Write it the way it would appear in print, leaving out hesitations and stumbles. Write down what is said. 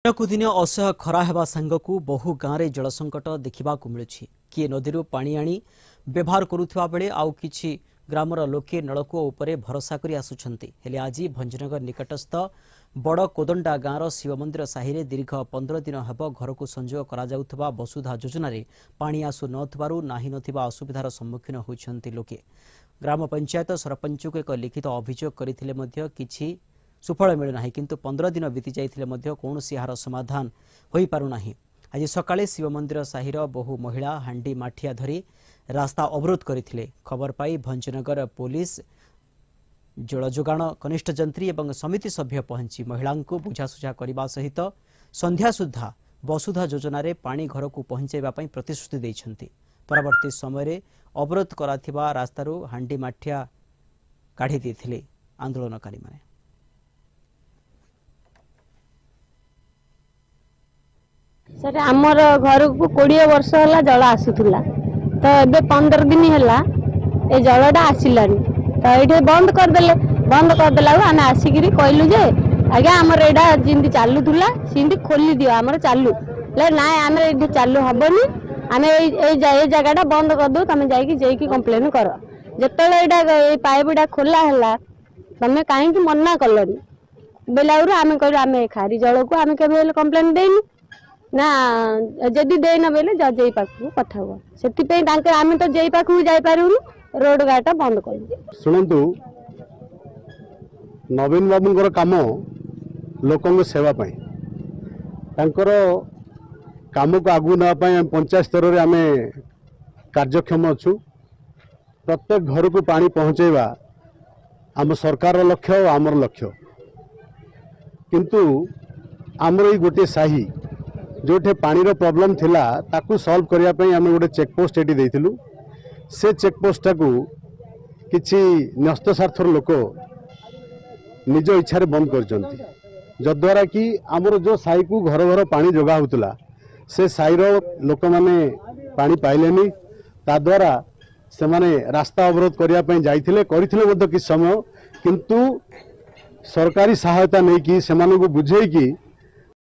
दिनकू दिन असह्य खरा हेबा सांगकू बहु गाँव में जल संकट देखा मिलूँ। किए नदी पानी आनी व्यवहार करुवा बेले आउ किछि ग्रामर लोके नलकूप उपरे भरोसा करि आसुछन्ति। हेले आज भंजनगर निकटस्थ बड़ कोदंडा गाँवर शिव मंदिर साहि दीर्घ 15 दिन हेब घर को संयोग करा वसुधा योजन पानी आसु नथिबा असुविधार सम्मुखीन होइछन्ति लोके। ग्राम पंचायत सरपंच को एक लिखित अभियोग करथिले मध्य किछि सुफल मिलूना, किंतु 15 दिन बीती जाइथिले मध्य कौनसी यार समाधान होई पारुना। आज सकाळे शिव मंदिर साहिर बहु महिला हांडी माठिया धरी रास्ता अवरोध करथिले। खबर पाई भंजनगर पुलिस जल जोगाण कनिष्ठ जंत्री और समिति सभ्य पहुंची महिला को बुझासुझा करने सहित संध्या सुधा वसुधा योजन पानी घर को पहुंचाइबा पई प्रतिश्रुति दैछन्ति। परवर्ती समय अवरोध कराथिबा रास्तारू हांडी माठिया काढ़ी देथिले आंदोलनकारी माने। सर आमर घर को 20 वर्ष है जल आसूला, तो ये 15 दिन है ये जलटा आसलानी, तो ये बंद करदे आम आसिक कहलु जे आज्ञा आमर यहाँ जमी चलूला सी खोली दियो आमर चालू ना आम ये चालू हेनी आम ये जगह बंद करदे तुम जाकि कंप्लेन कर जिते ये पाइपटा खोला है तुम कहीं मना कलनि बेलावर आम कह आम खारी जल को आम के कंप्लेन देनी ना जदि देन बेले जज पाखु कथा हुआ से आम तो जई पाखु जापारूनु रोड घाट बंद कर। शुणु नवीन बाबूर कम लोकों सेवा कम को आगू नापी पंचायत स्तर में आम कार्यक्षम अच्छु। प्रत्येक घर को पानी पहुँचेवा आम सरकार लक्ष्य आमर लक्ष्य, किंतु आमर गोटे साही जो पानी प्रॉब्लम थिला ताकू सॉल्व करने आम गोटे चेकपोस्ट ये देथिलु। से चेकपोस्टा को किछि न्यस्त स्वार्थर लोक निज इच्छा बंद कर जद्वारा कि आमर जो साई को घर घर पानी जोगा होतला से साईर लोक माने पानी पाइलेनी, ताद्वारा से माने रास्ता अवरोध करने जाइथिले किछ समय, किंतु सरकारी सहायता नहीं कि से बुझे कि